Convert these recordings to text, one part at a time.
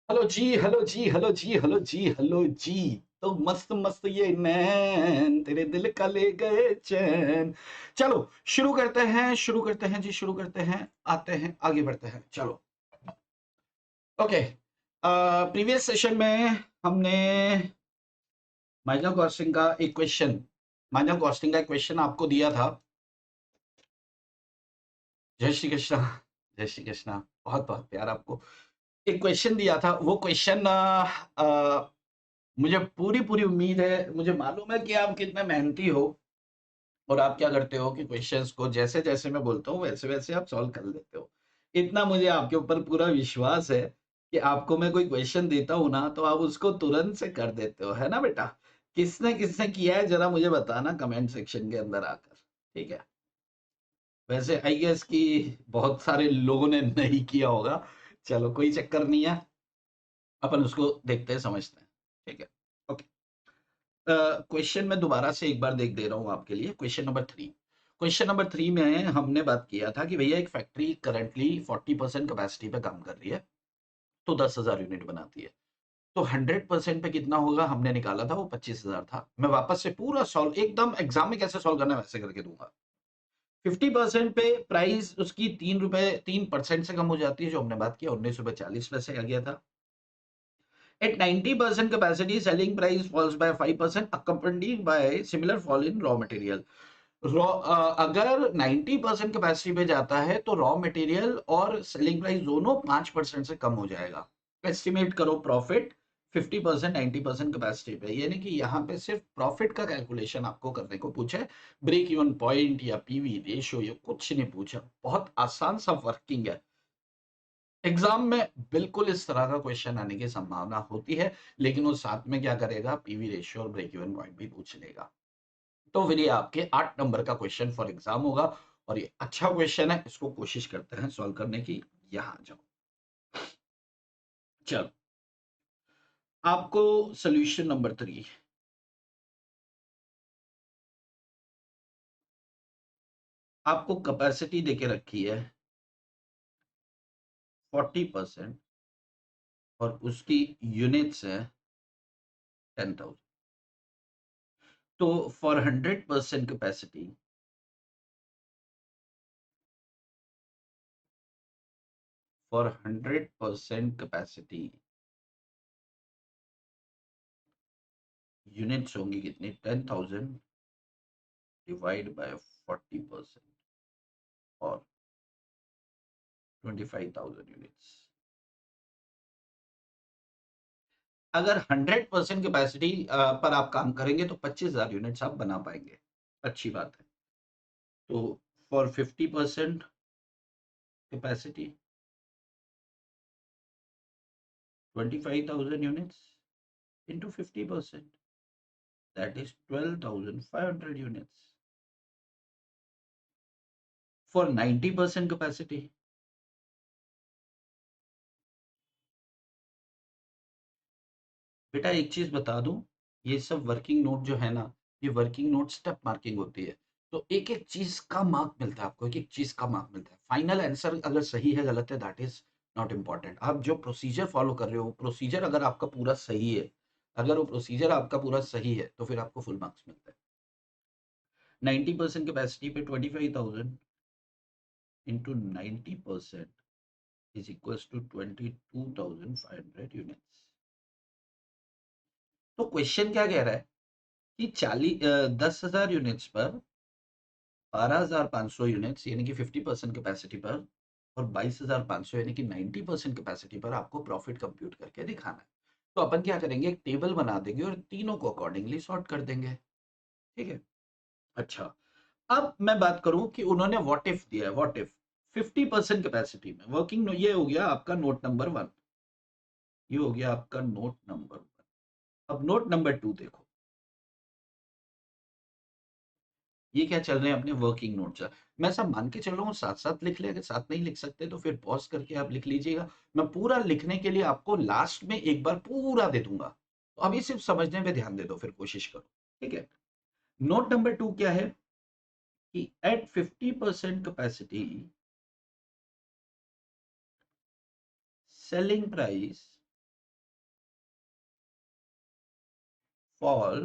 Hello जी, hello जी, hello जी, hello जी, hello जी। तो मस्त मस्त ये नैन तेरे दिल का ले गए चैन। चलो शुरू करते हैं, शुरू करते हैं जी, शुरू करते हैं। आते हैं, आगे बढ़ते हैं। चलो ओके। प्रीवियस सेशन में हमने माइनर कॉस्टिंग का एक क्वेश्चन, माइनर कॉस्टिंग का एक क्वेश्चन आपको दिया था। जय श्री कृष्णा, जय श्री कृष्णा। बहुत बहुत प्यार आपको। एक क्वेश्चन दिया था, वो क्वेश्चन मुझे पूरी पूरी उम्मीद है, मुझे मालूम है कि आप कितने मेहनती हो और आप क्या करते हो कि क्वेश्चंस को जैसे जैसे मैं बोलता हूँ वैसे वैसे आप सॉल्व कर लेते हो। इतना मुझे आपके ऊपर पूरा विश्वास है कि आपको मैं कोई क्वेश्चन देता हूँ ना तो आप उसको तुरंत से कर देते हो, है ना बेटा? किसने किसने किया है जरा मुझे बताना कमेंट सेक्शन के अंदर आकर। ठीक है? वैसे आई गेस कि बहुत सारे लोगों ने नहीं किया होगा। चलो कोई चक्कर नहीं है, अपन उसको देखते हैं, समझते हैं। ठीक है, ओके। क्वेश्चन मैं दोबारा से एक बार देख दे रहा हूँ आपके लिए। क्वेश्चन नंबर 3, क्वेश्चन नंबर 3 में हमने बात किया था कि भैया एक फैक्ट्री करंटली 40% कैपेसिटी पे काम कर रही है, तो 10,000 यूनिट बनाती है। तो 100% पे कितना होगा हमने निकाला था, वो 25,000 था। मैं वापस से पूरा सॉल्व एकदम एग्जाम में कैसे सॉल्व करना है वैसे करके दूंगा। 50% पे प्राइस उसकी 3% से कम हो जाती है, जो हमने बात किया 19 रुपए 40 पैसे आ गया था। At 90% capacity, selling price falls by 5%, accompanied by similar fall in raw material. अगर 90% कैपेसिटी पे जाता है तो रॉ मटेरियल और सेलिंग प्राइस दोनों 5% से कम हो जाएगा। एस्टिमेट करो प्रॉफिट 50% 90% कैपेसिटी पे, यानी कि यहाँ पे सिर्फ प्रॉफिट का कैलकुलेशन आपको करने को पूछा है। ब्रेक इवन पॉइंट या पीवी रेशियो ये कुछ नहीं पूछा, बहुत आसान सा वर्किंग है। एग्जाम में बिल्कुल इस तरह का क्वेश्चन आने की संभावना होती है, लेकिन वो साथ में क्या करेगा, पीवी रेशियो और ब्रेक इवन पॉइंट भी पूछ लेगा। तो फिर ये आपके 8 नंबर का क्वेश्चन फॉर एग्जाम होगा और ये अच्छा क्वेश्चन है, इसको कोशिश करते हैं सॉल्व करने की। यहां जाओ, चलो आपको सोल्यूशन नंबर 3, आपको कैपेसिटी देके रखी है 40% और उसकी यूनिट्स है 10,000। तो for 100% capacity, for 100% capacity units होंगी कितनी, 10,000 डिवाइड बाय 40% और 25,000 यूनिट्स। अगर 100% कैपेसिटी पर आप काम करेंगे तो 25,000 यूनिट्स आप बना पाएंगे। अच्छी बात है। तो for 50% capacity 25,000 units into 50%, that is 12,500 units. For 90% capacity, बेटा एक चीज बता दूं, ये सब वर्किंग नोट जो है ना, ये वर्किंग नोट स्टेप मार्किंग होती है। तो एक एक चीज का मार्क मिलता है आपको, एक एक चीज का मार्क मिलता है। फाइनल आंसर अगर सही है गलत है दैट इज नॉट इम्पॉर्टेंट। आप जो प्रोसीजर फॉलो कर रहे हो, प्रोसीजर अगर आपका पूरा सही है, अगर वो प्रोसीजर आपका पूरा सही है तो फिर आपको फुल मार्क्स मिलता है। 90% कैपेसिटी पे 25,000 into 90% is equals to 22,500 units. तो क्वेश्चन क्या कह रहा है कि 10,000 यूनिट्स पर 12,500 यूनिट्स यानी कि 50% कैपेसिटी पर और 22,500 यानी कि 90% कैपेसिटी पर आपको प्रॉफिट कंप्यूट करके दिखाना है। तो अपन क्या करेंगे, एक टेबल बना देंगे और तीनों को अकॉर्डिंगली सॉर्ट कर देंगे। ठीक है, अच्छा। अब मैं बात करूं कि उन्होंने व्हाट इफ दिया है, व्हाट इफ 50% कैपेसिटी में वर्किंग, ये हो गया आपका नोट नंबर 1, ये हो गया आपका नोट नंबर 1। अब नोट नंबर 2 देखो, ये क्या चल रहे हैं अपने वर्किंग नोट्स। मैं सब मान के चल रहा हूँ, साथ साथ लिख ले, अगर साथ नहीं लिख सकते तो फिर पॉज करके आप लिख लीजिएगा। मैं पूरा लिखने के लिए आपको लास्ट में एक बार पूरा दे दूंगा, तो अभी सिर्फ समझने पे ध्यान दे दो, फिर कोशिश करो। ठीक है, नोट नंबर 2 क्या है कि at 50% capacity selling price fall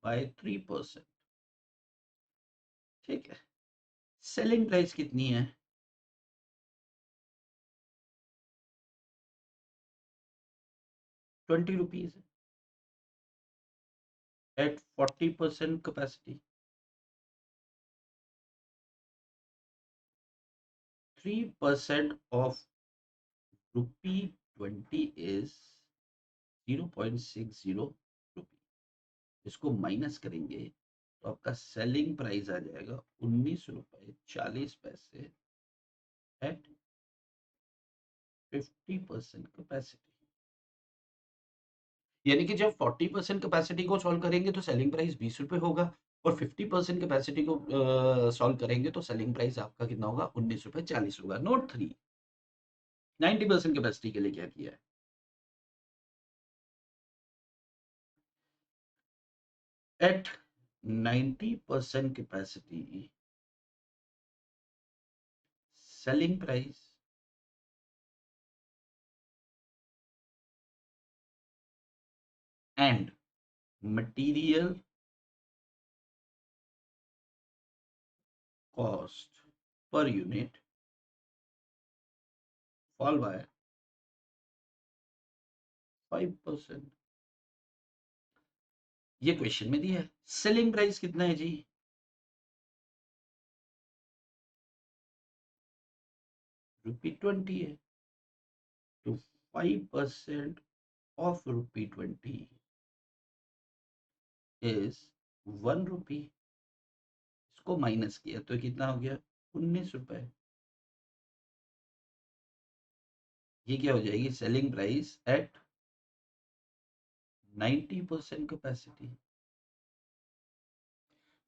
by 3%। ठीक है, सेलिंग प्राइस कितनी है? 20 rupees at 40% capacity. 3% of ₹20 is 0.60 rupee. इसको माइनस करेंगे तो आपका सेलिंग प्राइस आ जाएगा 19 रुपए 40 पैसे एट 50% कैपेसिटी। यानी कि जब 40% कैपेसिटी को सॉल्व करेंगे तो सेलिंग प्राइस 20 रुपए होगा, और 50% कैपेसिटी को सॉल्व करेंगे तो सेलिंग प्राइस आपका कितना होगा? 19 रुपए 40 होगा। नोट 3, 90% कैपेसिटी के लिए क्या किया है? At 90% capacity, selling price and material cost per unit fall by 5%। ये क्वेश्चन में दिया है। सेलिंग प्राइस कितना है जी? ₹20 है, तो 5% ऑफ ₹20 इज 1 रुपी। इसको माइनस किया तो कितना हो गया? 19 रुपए। ये क्या हो जाएगी? Selling price at 90% capacity.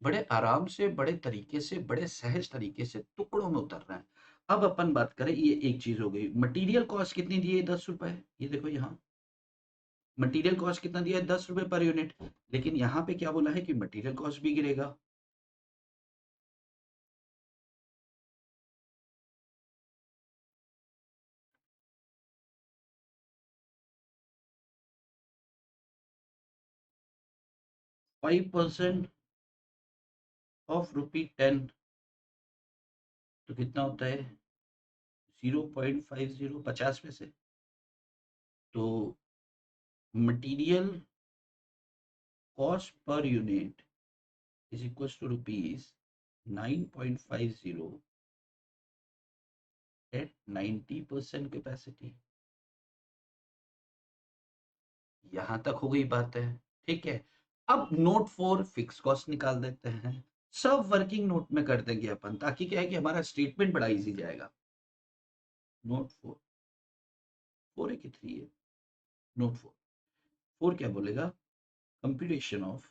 बड़े आराम से, बड़े तरीके से, बड़े सहज तरीके से टुकड़ों में उतर रहा है। अब अपन बात करें, ये एक चीज हो गई। मटेरियल कॉस्ट कितनी दी है? 10 रुपए। ये देखो यहाँ मटेरियल कॉस्ट कितना दिया है? 10 रुपए पर यूनिट। लेकिन यहाँ पे क्या बोला है कि मटेरियल कॉस्ट भी गिरेगा। ₹5 ऑफ ₹10 तो कितना होता है? 0.50, 50 पैसे। तो material cost per unit is equal to ₹9.50 at 90% capacity. यहां तक हो गई बात है, ठीक है। अब नोट 4 फिक्स कॉस्ट निकाल देते हैं। सब वर्किंग नोट में कर देंगे अपन, ताकि क्या है कि हमारा स्टेटमेंट बड़ा इजी जाएगा। नोट 4, 4 है कि 3 है? नोट 4, 4 क्या बोलेगा? Computation of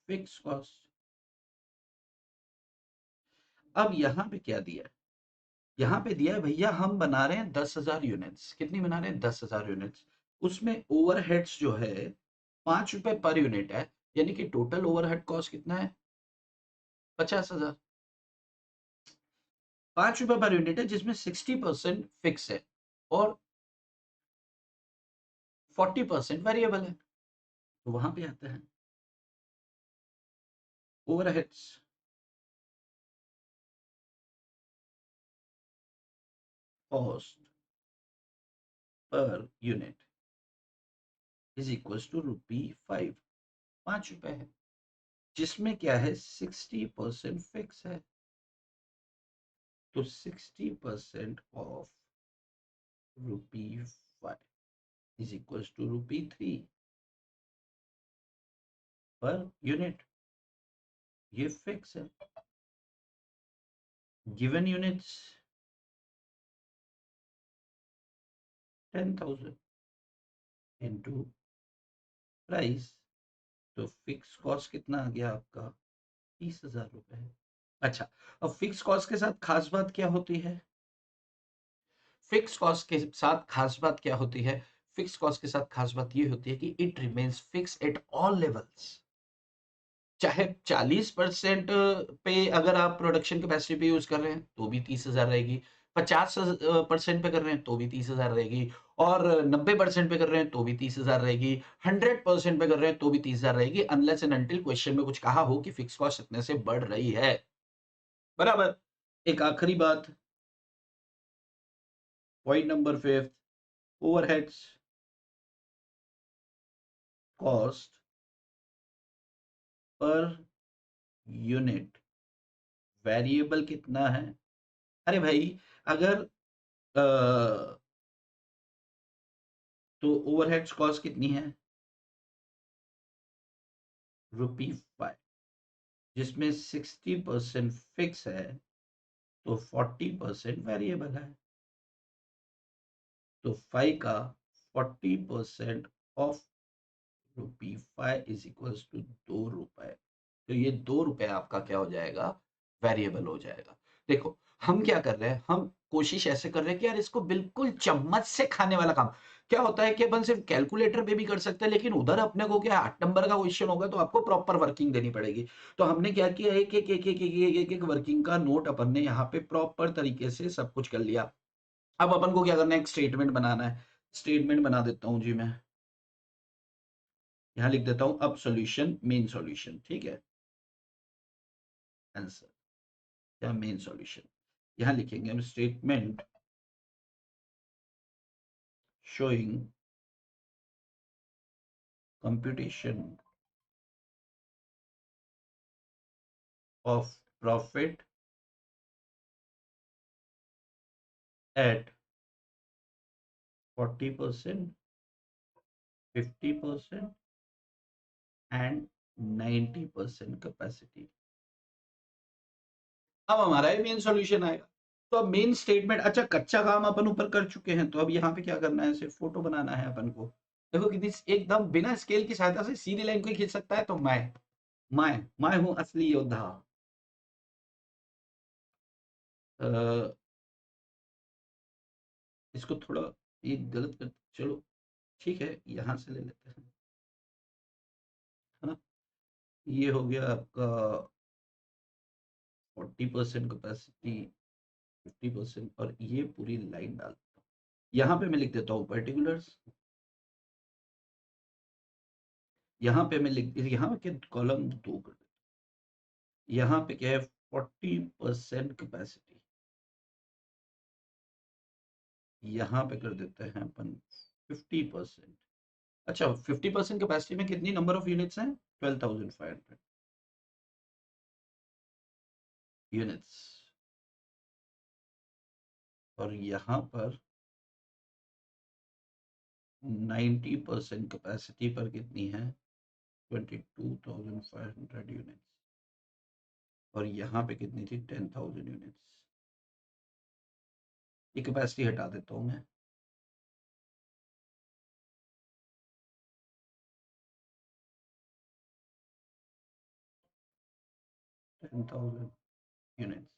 fix cost. अब यहाँ पे क्या दिया है? यहाँ पे दिया है भैया, हम बना रहे हैं 10,000 यूनिट्स। कितनी बना रहे हैं? 10,000 यूनिट्स। उसमें ओवरहेड्स जो है 5 रुपए पर यूनिट है, यानी कि टोटल ओवरहेड कॉस्ट कितना है? 50,000। 5 रुपए पर यूनिट है, जिसमें 60% फिक्स है और 40% वेरिएबल है। तो वहां पे आता है overheads cost per unit is equal to ₹5। 5 रुपए है, जिसमें क्या है? 60% फिक्स है। तो 60% of ₹5 is equal to ₹3 per unit. ये फिक्स है। गिवन यूनिट्स 10,000 इंटू प्राइस, तो फिक्स कॉस्ट कितना आ गया आपका? 30,000 रुपए। अच्छा, अब फिक्स कॉस्ट के साथ खास बात क्या होती है? फिक्स कॉस्ट के साथ खास बात क्या होती है? फिक्स कॉस्ट के साथ खास बात ये होती है कि it remains fix at all levels. चाहे 40% पे अगर आप प्रोडक्शन कैपेसिटी पे यूज कर रहे हैं तो भी 30,000 रहेगी। 50% पे कर रहे हैं तो भी 30,000 रहेगी, और 90% पे कर रहे हैं तो भी 30,000 रहेगी, 100% पे कर रहे हैं तो भी 30,000 रहेगी, अनलेस एंड अनटिल क्वेश्चन में कुछ कहा हो कि फिक्स कॉस्ट इतने से बढ़ रही है। बराबर। एक आखिरी बात, point number 5, overheads cost per unit variable कितना है? अरे भाई, अगर तो ओवरहेड्स कॉस्ट कितनी है? ₹5, जिसमें 60% फिक्स है तो 40% वेरिएबल है, तो 5 का 40% ऑफ ₹5 इज इक्वल्स टू ₹2। तो ये ₹2 आपका क्या हो जाएगा? वेरिएबल हो जाएगा। देखो, हम क्या कर रहे हैं, हम कोशिश ऐसे कर रहे हैं कि यार इसको बिल्कुल चम्मच से खाने वाला काम। क्या होता है कि अपन सिर्फ कैलकुलेटर पे भी कर सकते हैं, लेकिन उधर अपने को क्या 8 नंबर का क्वेश्चन होगा तो आपको प्रॉपर वर्किंग देनी पड़ेगी। तो हमने क्या किया, एक वर्किंग का नोट अपन ने यहाँ पे प्रॉपर तरीके से सब कुछ कर लिया। अब अपन को क्या करना है, एक स्टेटमेंट बनाना है। स्टेटमेंट बना देता हूँ जी मैं, यहाँ लिख देता हूँ अब सॉल्यूशन, मेन सॉल्यूशन, ठीक है, आंसर या मेन सॉल्यूशन। यहाँ लिखेंगे हम statement showing computation of profit at 40%, 50% and 90% capacity. अब हमारा ये मेन सॉल्यूशन आएगा। तो अब मेन स्टेटमेंट, अच्छा कच्चा काम अपन ऊपर कर चुके हैं, तो अब यहाँ पे क्या करना है, सिर्फ फोटो बनाना है अपन को। देखो कितनी एकदम बिना स्केल की सहायता से सीधी लाइन को खींच सकता है, तो मैं हूं असली योद्धा। इसको थोड़ा ये गलत कर, चलो ठीक है, यहां से ले लेते हैं, है ना। ये हो गया आपका 40% कैपेसिटी, 50%, और ये पूरी लाइन डाल देता हूँ। यहाँ पे मैं लिख देता हूँ पर्टिकुलर्स, यहाँ पे मैं लिख, यहाँ के कॉलम 2 कर देता हूँ। यहाँ पे क्या है, 40% कैपेसिटी, यहाँ पे कर देते हैं अपन 50%। अच्छा, 50% कैपेसिटी में कितनी नंबर ऑफ यूनिट्स हैं? 12,500 यूनिट्स। और यहाँ पर 90% कैपेसिटी पर कितनी है? 22,500 यूनिट्स। और यहाँ पे कितनी थी? 10,000 यूनिट्स। ये कैपेसिटी हटा देता हूँ मैं। यूनिट्स।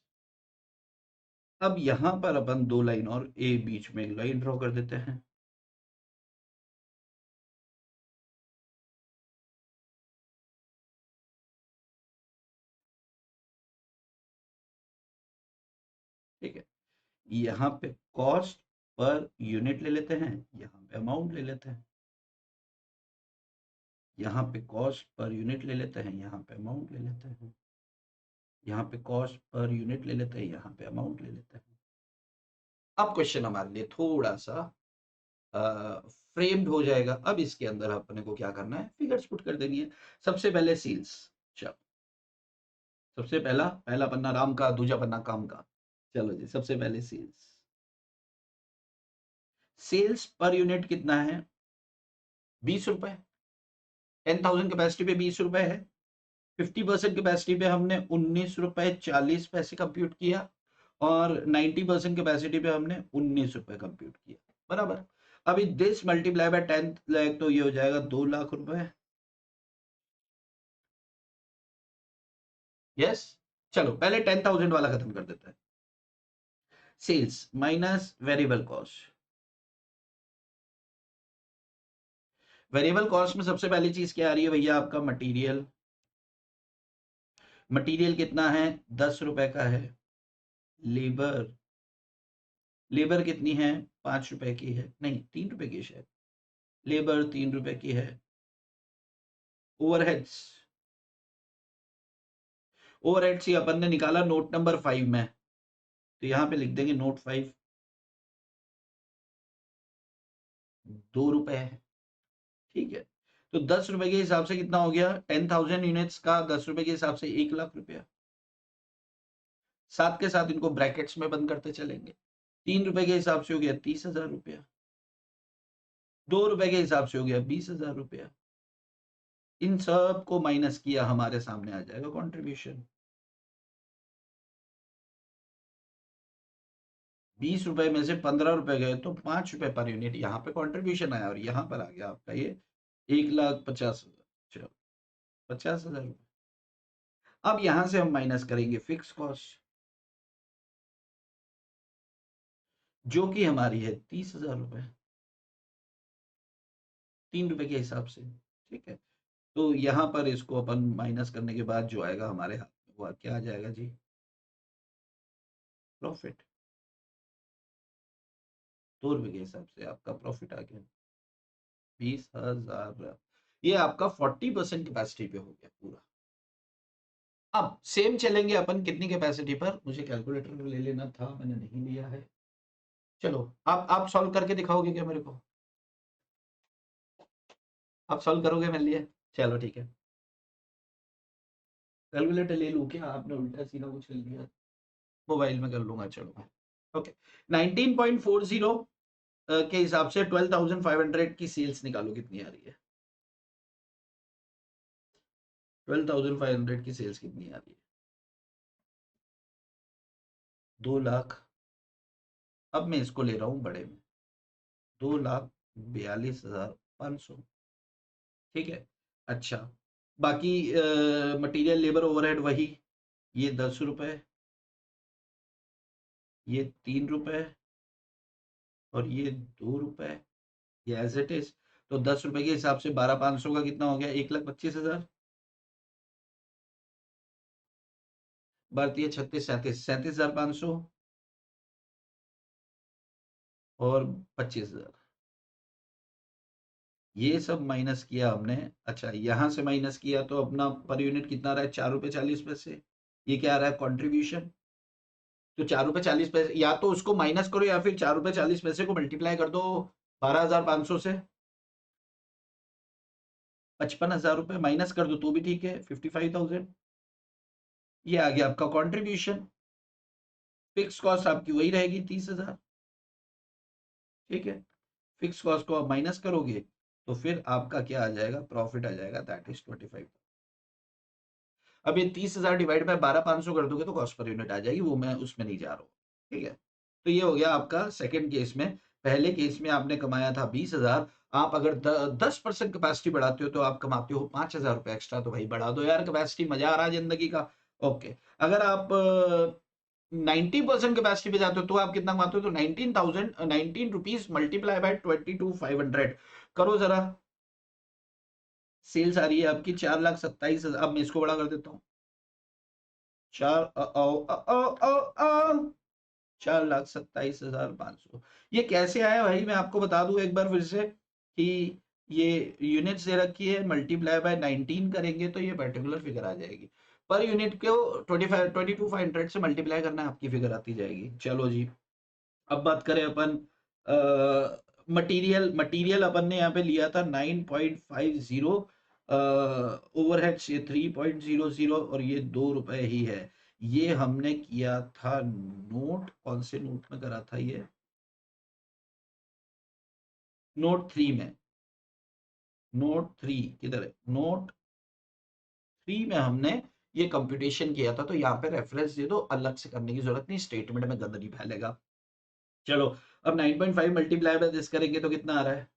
अब यहाँ पर अपन दो लाइन और ए बीच में एक लाइन ड्रॉ कर देते हैं। ठीक है, यहाँ पे कॉस्ट पर यूनिट ले लेते हैं, यहाँ पे अमाउंट ले लेते हैं, यहाँ पे कॉस्ट पर यूनिट ले लेते हैं, यहाँ पे अमाउंट ले लेते हैं, यहाँ पे कॉस्ट पर यूनिट ले लेते हैं, यहाँ पे अमाउंट ले लेते हैं। अब क्वेश्चन हमारे लिए थोड़ा सा फ्रेम्ड हो जाएगा। अब इसके अंदर अपने को क्या करना है, फिगर्स पुट कर देनी है। सबसे पहले सेल्स, चलो सबसे पहला पहला पन्ना राम का, दूसरा पन्ना काम का। चलो जी, सबसे पहले सेल्स। सेल्स पर यूनिट कितना है? 20 रुपए। 10,000 कैपेसिटी पे 20 रुपए है। 50% कैपेसिटी पे हमने 19 रुपए 40 पैसे कंप्यूट किया, और 90% कैपेसिटी पे हमने 19 रुपए कंप्यूट किया। बराबर। अभी दिस मल्टीप्लाई बाय 10 लाख, तो ये हो जाएगा 2 लाख रुपए। यस। चलो पहले 10,000 वाला खत्म कर देते हैं। Sales minus variable cost. Variable cost में सबसे पहली चीज क्या आ रही है भैया, आपका मटेरियल। मटेरियल कितना है? 10 रुपए का है। लेबर लेबर कितनी है? 5 रुपए की है, नहीं 3 रुपए की शायद। लेबर 3 रुपए की है। ओवरहेड्स, ओवरहेड्स ये अपन ने निकाला नोट नंबर 5 में, तो यहाँ पे लिख देंगे नोट 5, 2 रुपए है। ठीक है, तो 10 रुपए के हिसाब से कितना हो गया? 10,000 यूनिट्स का 10 रुपए के हिसाब से 1,00,000 रुपया। साथ के साथ इनको ब्रैकेट्स में बंद करते चलेंगे। 3 रुपए के हिसाब से हो गया 30,000 रुपया। 2 रुपए के हिसाब से हो गया 20,000 रुपया। इन सब को माइनस किया, हमारे सामने आ जाएगा कंट्रीब्यूशन। 20 रुपए में से 15 रुपए गए तो 5 रुपए पर यूनिट यहाँ पे कंट्रीब्यूशन आया, और यहाँ पर आ गया आपका ये 1,50,000। चलो 50,000 रुपए। अब यहां से हम माइनस करेंगे फिक्स कॉस्ट, जो कि हमारी है 30,000 रुपए, 3 रुपए के हिसाब से। ठीक है, तो यहाँ पर इसको अपन माइनस करने के बाद जो आएगा हमारे हाथ में, वो क्या आ जाएगा जी? प्रॉफिट। 2 रुपए के हिसाब से आपका प्रॉफिट आ गया 20,000। ये आपका 40% कैपेसिटी पे हो गया पूरा। अब सेम चलेंगे अपन कितनी कैपेसिटी पर, मुझे कैलकुलेटर ले लेना था, मैंने नहीं लिया है। चलो आप सॉल्व करके दिखाओगे क्या मेरे को? आप सॉल्व करोगे मेरे लिए? चलो ठीक है, कैलकुलेटर ले लूं क्या? आपने उल्टा सीधा कुछ कर दिया। मोबाइल में कर लूंगा, चलो। ओके, 19.40 के हिसाब से 12,500 की सेल्स निकालो, कितनी आ रही है? 12,500 की सेल्स कितनी आ रही है? 2,00,000। अब मैं इसको ले रहा हूं बड़े में, 2,42,500। ठीक है, अच्छा, बाकी मटेरियल लेबर ओवरहेड वही, ये 10 रुपए, ये 3 रुपए, और ये 2 रुपए, ये एज इट इज। तो 10 रुपए के हिसाब से 12,500 का कितना हो गया? 1,25,000। भारतीय 36, 37, 37,500 और 25,000। ये सब माइनस किया हमने। अच्छा, यहां से माइनस किया तो अपना पर यूनिट कितना रहा है? 4 रुपए 40 पैसे। ये क्या आ रहा है? कॉन्ट्रीब्यूशन। तो 4 रुपए 40 पैसे, या तो उसको माइनस करो या फिर 4 रुपए 40 पैसे को मल्टीप्लाई कर दो 12,500 से। 55,000 रुपए माइनस कर दो तो भी ठीक है, 55,000। ये आ गया आपका कॉन्ट्रीब्यूशन। फिक्स कॉस्ट आपकी वही रहेगी 30,000। ठीक है, फिक्स कॉस्ट को आप माइनस करोगे तो फिर आपका क्या आ जाएगा? प्रॉफिट आ जाएगा, दैट इज 25। अब ये 30,000 डिवाइड बाय 12,500 कर दोगे तो कॉस्ट पर यूनिट आ जाएगी, वो मैं उसमें नहीं जा रहा हूँ। ठीक है, तो ये हो गया आपका सेकंड केस में। पहले केस में आपने कमाया था 20,000, आप अगर 10% कैपेसिटी बढ़ाते हो तो आप कमाते हो 5,000 रुपए एक्स्ट्रा। तो भाई बढ़ा दो यार कैपेसिटी, मजा आ रहा है जिंदगी का। ओके, अगर आप 90% कैपेसिटी पे जाते हो तो आप कितना कमाते हो? तो 19 रुपीज मल्टीप्लाई बाय 22,500 करो जरा। सेल्स आ रही है आपकी 4,27,000। अब मैं इसको बड़ा कर देता हूँ। 4,27,500। ये कैसे आया भाई? मैं आपको बता दूं एक बार फिर से कि ये यूनिट्स दे रखी है, मल्टीप्लाई बाय 19 करेंगे तो ये पर्टिकुलर फिगर आ जाएगी। पर यूनिट को 22,500 से मल्टीप्लाई करना है, आपकी फिगर आती जाएगी। चलो जी, अब बात करें अपन मटेरियल। मटेरियल अपन ने यहाँ पे लिया था 9.50, ओवरहेड्स ये 3.00, और ये 2 रुपए ही है। ये हमने किया था नोट, कौन से नोट में करा था ये? नोट 3 में। नोट 3 किधर है? नोट 3 में हमने ये कंप्यूटेशन किया था, तो यहाँ पे रेफरेंस दे दो, अलग से करने की जरूरत नहीं, स्टेटमेंट में गंद नहीं फैलेगा। चलो, अब 9.5 मल्टीप्लाई बाय दिस करेंगे तो कितना आ रहा है?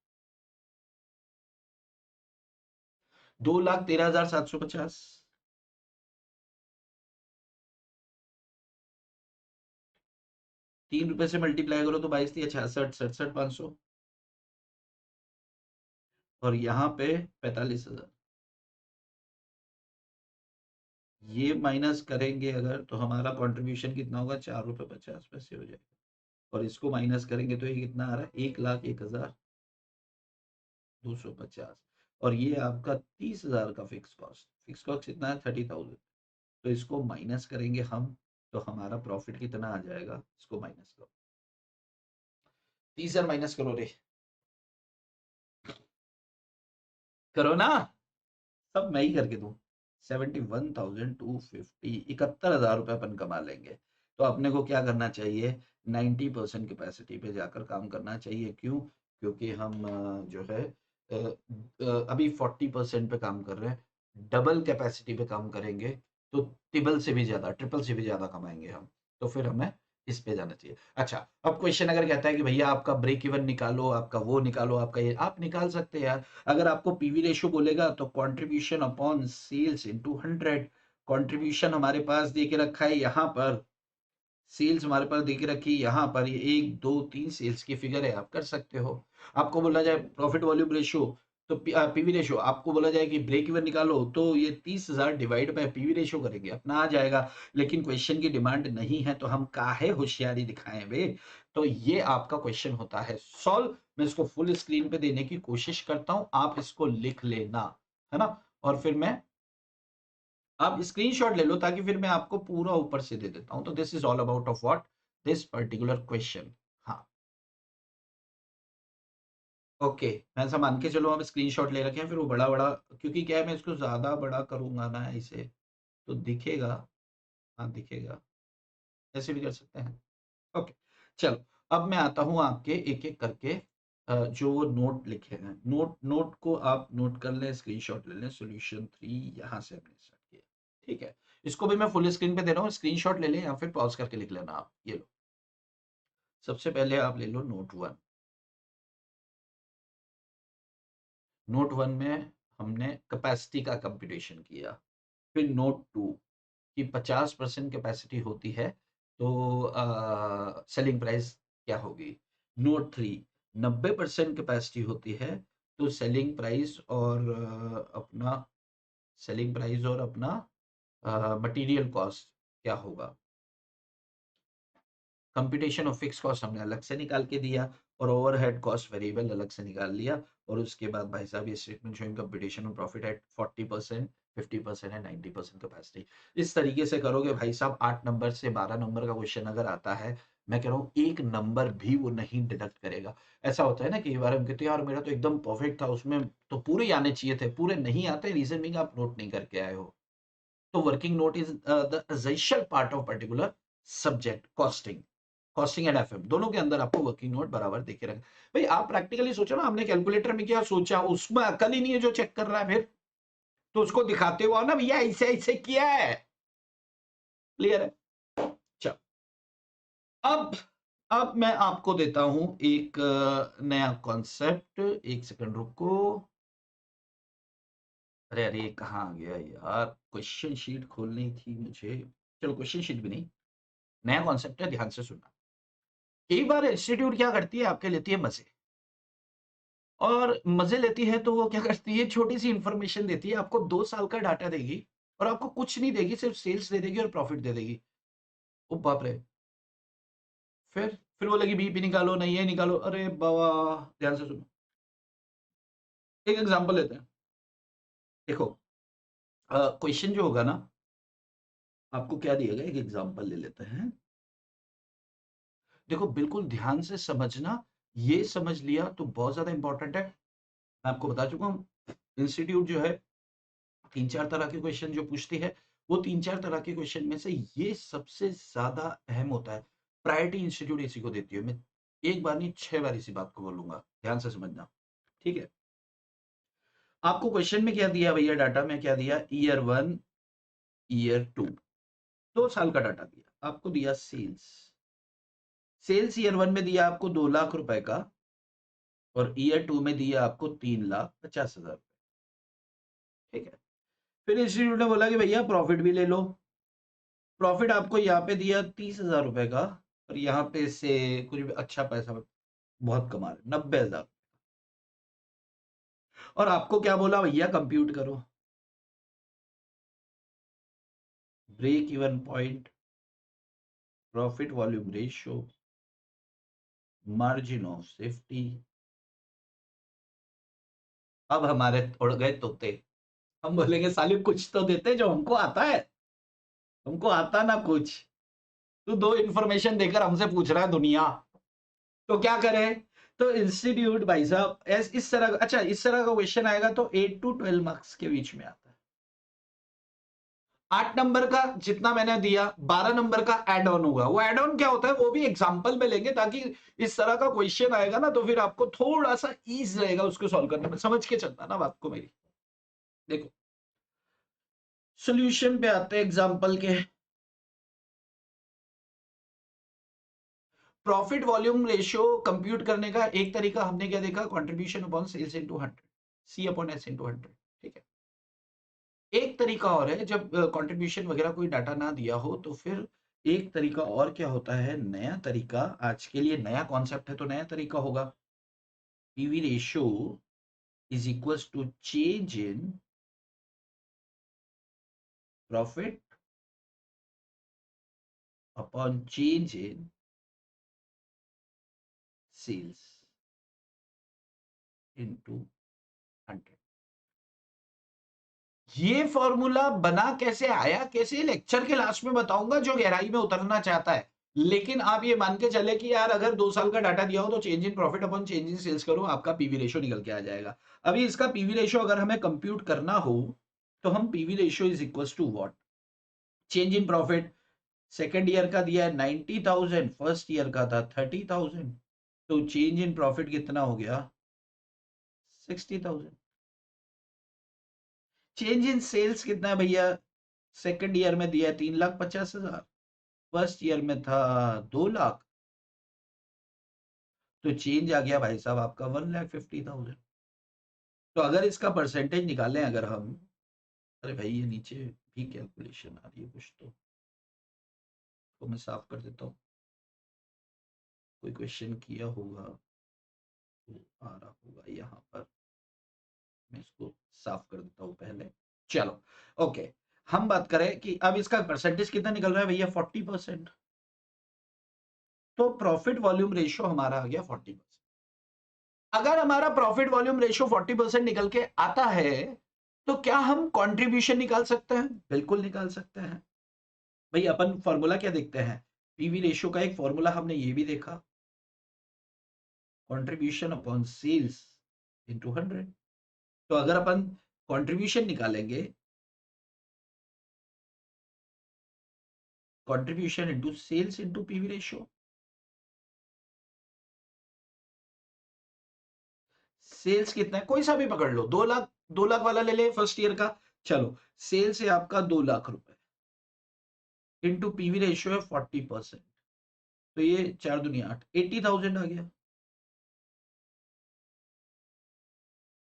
2,13,750। 3 रुपए से मल्टीप्लाई करो तो 22,66, 67,500, और यहाँ पे 45,000। ये माइनस करेंगे अगर तो हमारा कंट्रीब्यूशन कितना होगा? 4 रुपए 50 पैसे हो जाएगा। और इसको माइनस करेंगे तो ये कितना आ रहा है, 1,01,250। और ये आपका 30,000 का फिक्स कॉस्ट कितना है, 30,000। तो इसको माइनस करेंगे हम, तो हमारा प्रॉफिट कितना आ जाएगा, इसको माइनस करो, 30,000 माइनस करो रे, करो ना, सब मैं ही करके दूं। 71,250, 71,000 रुपए अपन कमा लेंगे। तो अपने को क्या करना चाहिए, 90% कैपेसिटी पे जाकर काम करना चाहिए। क्यों? क्योंकि हम जो है अभी 40% पे काम कर रहे हैं, डबल कैपेसिटी पे काम करेंगे तो टिबल से भी ज्यादा, ट्रिपल से भी ज्यादा कमाएंगे हम। तो फिर हमें इस पे जाना चाहिए। अच्छा, अब क्वेश्चन अगर कहता है कि भैया आपका ब्रेक इवन निकालो, आपका वो निकालो, आपका ये, आप निकाल सकते हैं यार। अगर आपको पीवी रेशियो बोलेगा तो contribution upon sales into 100। Contribution हमारे पास दे के रखा है यहाँ पर, सेल्स हमारे पास दे के रखी है यहाँ पर, ये 1 2 3 सेल्स की फिगर है, आप कर सकते हो। आपको बोला जाए प्रॉफिट वॉल्यूम रेशियो, तो पीवी रेशियो, आपको बोला जाए कि ब्रेक इवन निकालो, तो ये 30,000 डिवाइड बाय पीवी रेशियो करेंगे, अपना आ जाएगा। लेकिन क्वेश्चन की डिमांड नहीं है तो हम काहे होशियारी दिखाएं वे। तो ये आपका क्वेश्चन होता है सॉल्व। मैं इसको फुल स्क्रीन पे देने की कोशिश करता हूं, आप इसको लिख लेना, है ना। और फिर मैं, आप स्क्रीनशॉट ले लो ताकि फिर मैं आपको पूरा ऊपर से दे देता हूं। तो this is all about of what, this particular question. हाँ, ओके, मैं ऐसा मान के चलो, आप स्क्रीनशॉट ले रखे हैं, फिर वो बड़ा बड़ा, क्योंकि क्या है, मैं इसको ज्यादा बड़ा करूंगा ना इसे, तो दिखेगा। हाँ दिखेगा, ऐसे भी कर सकते हैं। ओके, चलो, अब मैं आता हूं आपके एक एक करके जो वो नोट लिखे हैं, नोट नोट को आप नोट कर लें, स्क्रीनशॉट ले लें। सॉल्यूशन 3 यहाँ से हमने स्टार्ट किया, ठीक है। इसको भी मैं फुल स्क्रीन पे दे रहा हूँ, स्क्रीनशॉट ले लें या फिर पॉज करके लिख लेना आप। ये लो, सबसे पहले आप ले लो नोट 1। नोट 1 में हमने कैपेसिटी का कंप्यूटेशन किया। फिर नोट 2 की 50% कैपेसिटी होती है तो सेलिंग प्राइस क्या होगी। नोट 3 90% कैपेसिटी होती है तो सेलिंग प्राइस और अपना सेलिंग प्राइस और अपना मटेरियल कॉस्ट क्या होगा। कंप्यूटेशन ऑफ फिक्स कॉस्ट हमने अलग से निकाल के दिया, और ओवरहेड कॉस्ट वेरिएबल अलग से निकाल लिया। और उसके बाद भाई साहब ये statement showing computation of profit at 40%, 50% and 90% capacity. इस तरीके से करोगे भाई साहब, 8 नंबर से 12 नंबर का क्वेश्चन अगर आता है, मैं कह रहा हूँ एक नंबर भी वो नहीं डिडक्ट करेगा। ऐसा होता है ना, कई बार हम कहते हैं यार मेरा तो एकदम परफेक्ट था, उसमें तो पूरे ही आने चाहिए थे, पूरे नहीं आते, रीजन भी आप नोट नहीं करके आए हो। तो working note is the essential part of particular subject costing. Costing and FM दोनों के अंदर आपको वर्किंग नोट बराबर देखे रखें। भाई आप प्रैक्टिकली सोचो ना, हमने कैलकुलेटर में क्या सोचा, उसमें अकल ही नहीं है जो चेक कर रहा है, फिर तो उसको दिखाते हुआ ना भैया ऐसे ऐसे किया है। क्लियर है? चलो, अब अब मैं आपको देता हूं एक नया कॉन्सेप्ट। एक सेकंड रुको, अरे अरे कहाँ आ गया यार, क्वेश्चन शीट खोलनी थी मुझे। चलो, क्वेश्चन शीट भी नहीं, नया कॉन्सेप्ट है, ध्यान से सुनना। कई बार इंस्टीट्यूट क्या करती है, आपके लेती है मजे, और मजे लेती है तो वो क्या करती है, छोटी सी इंफॉर्मेशन देती है आपको, 2 साल का डाटा देगी और आपको कुछ नहीं देगी, सिर्फ सेल्स दे देगी और प्रॉफिट दे देगी। ओ बाप रे, फिर वो लगी बीपी निकालो, नहीं ये निकालो, अरे बाबा। ध्यान से सुनो, एक एग्जांपल लेते हैं। देखो, क्वेश्चन जो होगा ना, आपको क्या दिया गया, एक एग्जांपल ले लेते हैं। देखो, बिल्कुल ध्यान से समझना, ये समझ लिया तो बहुत ज्यादा इंपॉर्टेंट है। मैं आपको बता चुका हूँ, इंस्टीट्यूट जो है 3 4 तरह के क्वेश्चन जो पूछती है, वो 3 4 तरह के क्वेश्चन में से ये सबसे ज्यादा अहम होता है। प्रायोरिटी इंस्टीट्यूट इसी को देती है। मैं एक बार नहीं 6 बार इसी बात को बोलूंगा, ध्यान से समझना, ठीक है। आपको क्वेश्चन में क्या दिया भैया, डाटा में क्या दिया, ईयर 1 ईयर 2, 2 साल का डाटा दिया आपको, दिया सेल्स। सेल्स ईयर 1 में दिया आपको 2 लाख रुपए का, और ईयर 2 में दिया आपको 3,50,000, ठीक है। फिर इंस्टीट्यूट ने बोला कि भैया प्रॉफिट भी ले लो। प्रॉफिट आपको यहाँ पे दिया 30,000 रुपए का, और यहाँ पे से कुछ भी अच्छा पैसा बहुत कमा रहे, 90,000। और आपको क्या बोला भैया, कंप्यूट करो break even point, profit volume ratio, margin of safety. अब हमारे उड़ गए तोते, हम बोलेंगे साले कुछ तो देते जो हमको आता है, हमको आता ना कुछ, तू दो इन्फॉर्मेशन देकर हमसे पूछ रहा है दुनिया, तो क्या करें? तो इंस्टीट्यूट भाई साहब इस तरह, अच्छा इस तरह का क्वेश्चन आएगा तो 8 to 12 मार्क्स के बीच में आता है। 8 नंबर का जितना मैंने दिया, 12 नंबर का एड ऑन होगा। वो एड ऑन क्या होता है वो भी एग्जांपल में लेंगे, ताकि इस तरह का क्वेश्चन आएगा ना तो फिर आपको थोड़ा सा ईज रहेगा उसको सॉल्व करने में। समझ के चलना ना बात को मेरी। देखो सॉल्यूशन पे आते हैं एग्जांपल के। प्रॉफिट वॉल्यूम रेशियो कंप्यूट करने का एक तरीका हमने क्या देखा, कंट्रीब्यूशन अपॉन सेल्स इनटू 100, सी अपॉन एस इनटू 100। ठीक है, एक तरीका और है, जब कंट्रीब्यूशन वगैरह कोई डाटा ना दिया हो तो फिर एक तरीका और क्या होता है, नया तरीका, आज के लिए नया कॉन्सेप्ट है तो नया तरीका होगा। PV ratio is equals to change in profit upon change in sales into 100। ये फॉर्मूला बना कैसे, आया कैसे, लेक्चर के लास्ट में बताऊंगा जो गहराई में उतरना चाहता है। लेकिन आप ये मान के चले कि यार अगर 2 साल का डाटा दिया हो तो change in profit upon change in sales करो, आपका पीवी रेशियो निकल के आ जाएगा। अभी इसका पीवी रेशियो अगर हमें कंप्यूट करना हो तो हम PV ratio is equal to what, change in profit second year का दिया है 90,000, फर्स्ट ईयर का था 30,000, तो चेंज इन प्रॉफिट कितना हो गया 60,000। चेंज इन सेल्स कितना है भैया, सेकेंड ईयर में दिया है 3,50,000, फर्स्ट ईयर में था 2 लाख, तो चेंज आ गया भाई साहब आपका 1,50,000। तो अगर इसका परसेंटेज निकालें अगर हम, अरे भाई ये नीचे भी कैलकुलेशन आ रही है कुछ, तो मैं साफ कर देता हूँ, कोई क्वेश्चन किया होगा तो आ रहा होगा यहाँ पर, मैं इसको साफ कर देता हूँ पहले। चलो ओके, हम बात करें कि अब इसका परसेंटेज कितना निकल रहा है भैया 40%, तो प्रॉफिट वॉल्यूम रेशियो हमारा आ गया 40%। अगर हमारा प्रॉफिट वॉल्यूम रेशियो 40% निकल के आता है तो क्या हम कंट्रीब्यूशन निकाल सकते हैं? बिल्कुल निकाल सकते हैं। भाई अपन फॉर्मूला क्या देखते हैं, पीवी रेशियो का एक फॉर्मूला हमने ये भी देखा, कंट्रीब्यूशन अपॉन सेल्स इनटू 100। तो अगर अपन कंट्रीब्यूशन निकालेंगे, contribution into sales into PV ratio, sales कितना है कोई सा भी पकड़ लो, 2 लाख, 2 लाख वाला ले ले फर्स्ट ईयर का, चलो सेल्स है आपका 2 लाख रुपए, इनटू पीवी रेशियो है 40%, तो ये 4 दुनिया 8, 80,000 आ गया।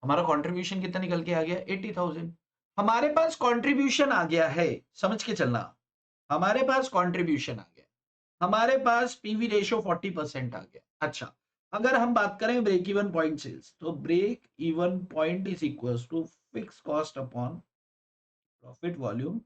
हमारा कंट्रीब्यूशन कितना निकल के आ गया 80,000। हमारे पास कंट्रीब्यूशन आ गया है, समझ के चलना, हमारे पास कंट्रीब्यूशन आ गया, हमारे पास पीवी रेशियो 40% आ गया। अच्छा अगर हम बात करें ब्रेक इवन पॉइंट सेल्स, तो break even point is equal to fix cost upon profit volume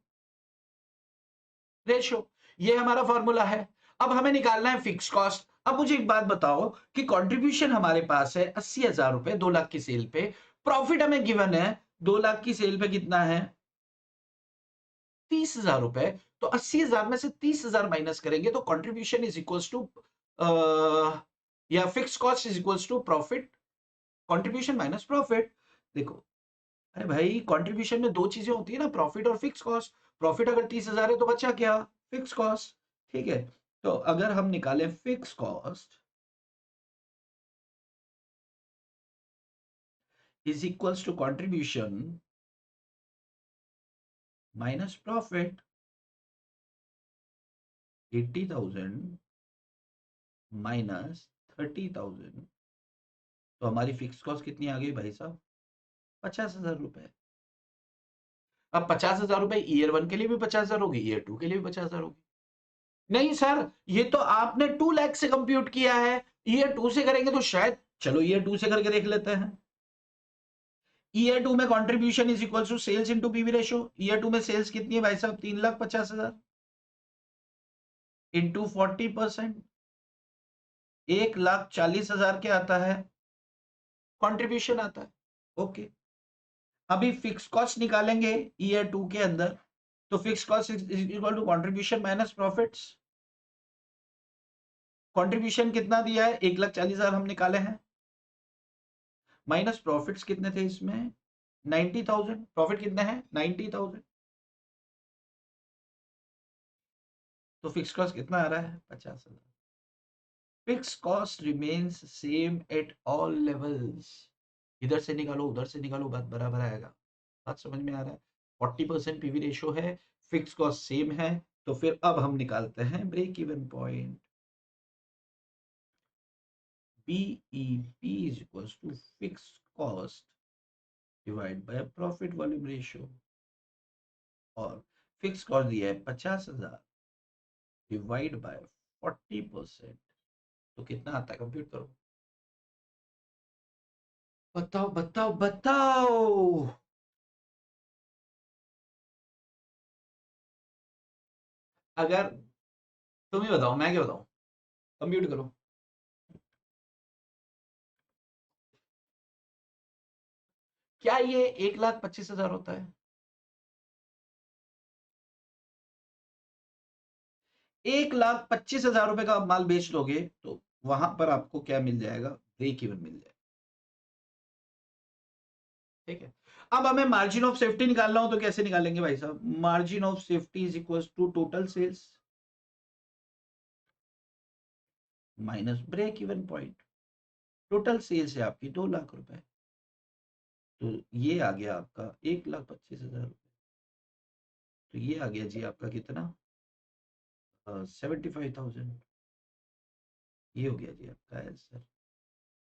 ratio, ये हमारा फॉर्मूला है। अब हमें निकालना है फिक्स कॉस्ट। अब मुझे एक बात बताओ कि कंट्रीब्यूशन हमारे पास है 80,000 रुपए 2 लाख की सेल पे, प्रॉफिट हमें गिवन है 2 लाख की सेल पे कितना है 30,000 रुपए, तो 80,000 में से 30,000 माइनस करेंगे तो कंट्रीब्यूशन इज इक्वल टू या fix cost is equal to profit, contribution minus profit. देखो अरे भाई कंट्रीब्यूशन में दो चीजें होती है ना, प्रॉफिट और फिक्स कॉस्ट। प्रॉफिट अगर 30,000 है तो बचा क्या, फिक्स कॉस्ट। ठीक है, तो अगर हम निकालें fix cost is equals to contribution minus profit, 80,000 minus 30,000, तो हमारी फिक्स कॉस्ट कितनी आ गई भाई साहब 50,000 रुपए। अब 50,000 रुपए ईयर 1 के लिए भी 50,000 होगी, ईयर 2 के लिए भी 50,000 होगी। नहीं सर ये तो आपने 2 लाख से कंप्यूट किया है, ईयर 2 से करेंगे तो शायद, चलो ईयर 2 से करके देख लेते हैं। ईयर 2 में contribution is equal to sales into PV ratio, year 2 में सेल्स कितनी है भाई साहब 3,50,000 इनटू 40%, 1,40,000 क्या आता है? कंट्रीब्यूशन आता है। ओके, अभी फिक्स कॉस्ट निकालेंगे ईयर 2 के अंदर, तो fix cost is equal to contribution minus profits. Contribution कितना दिया है? 1,40,000 हम निकाले हैं, माइनस प्रॉफिट्स कितने थे इसमें? 90,000। प्रॉफिट कितने हैं? 90,000। तो फिक्स कॉस्ट कितना आ रहा है? 50,000। Fix cost remains same at all levels. इधर से निकालो उधर से निकालो, बात बराबर आएगा। बात समझ में आ रहा है? 40% पीवी रेशियो है, फिक्स कॉस्ट सेम है, तो फिर अब हम निकालते हैं break even point. BEP is equals to fixed cost divided by profit volume ratio, और फिक्स कॉस्ट दिया है 50,000 डिवाइड बाय 40%, तो कितना आता है? कंप्यूट करो, बताओ बताओ बताओ। अगर तुम ही बताओ, मैं क्या बताऊं? कंप्यूट करो। क्या ये 1,25,000 होता है? 1,25,000 रुपए का आप माल बेच लोगे तो वहां पर आपको क्या मिल जाएगा? ब्रेक इवन मिल जाएगा। ठीक है, अब हमें मार्जिन ऑफ सेफ्टी निकालना हो तो कैसे निकालेंगे भाई साहब? Margin of safety is equal to total sales minus break even point. Total sales है आपकी 2 लाख रुपए, तो ये आ गया आपका 1,25,000 रुपए। तो ये आ गया जी आपका कितना? 75,000। ये हो गया जी आपका आंसर।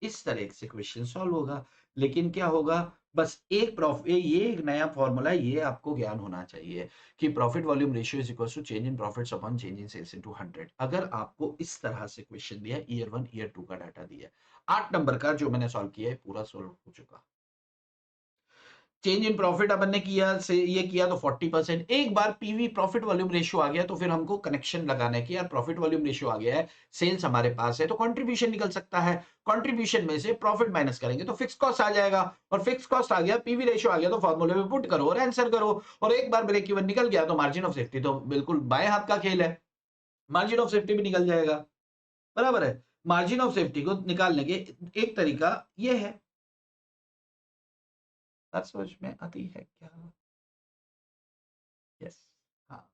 इस तरह से क्वेश्चन सॉल्व होगा। लेकिन क्या होगा? बस एक ये एक नया फॉर्मूला, ये आपको ज्ञान होना चाहिए कि profit volume ratio is equal to change in profits upon change in sales into 100। अगर आपको इस तरह से क्वेश्चन दिया, ईयर 1 ईयर 2 का डाटा दिया, 8 नंबर का जो मैंने सॉल्व किया है पूरा सॉल्व हो चुका। चेंज इन प्रॉफिट अपन ने किया से ये किया तो 40%। एक बार पीवी प्रॉफिट वॉल्यूम रेशियो आ गया तो फिर हमको कनेक्शन लगाना है कि यार प्रॉफिट वॉल्यूम रेशियो आ गया है, सेल्स हमारे पास है, तो कंट्रीब्यूशन निकल सकता है। कंट्रीब्यूशन में से प्रॉफिट माइनस करेंगे तो फिक्स कॉस्ट आ जाएगा, और फिक्स कॉस्ट आ गया, पीवी रेशियो आ गया, तो फॉर्मूले में पुट करो और आंसर करो। और एक बार ब्रेक इवन निकल गया तो मार्जिन ऑफ सेफ्टी तो बिल्कुल बाएं हाथ का खेल है, मार्जिन ऑफ सेफ्टी भी निकल जाएगा। बराबर है? मार्जिन ऑफ सेफ्टी को निकालने के एक तरीका ये है। बात समझ में आती है क्या? यस। हाँ,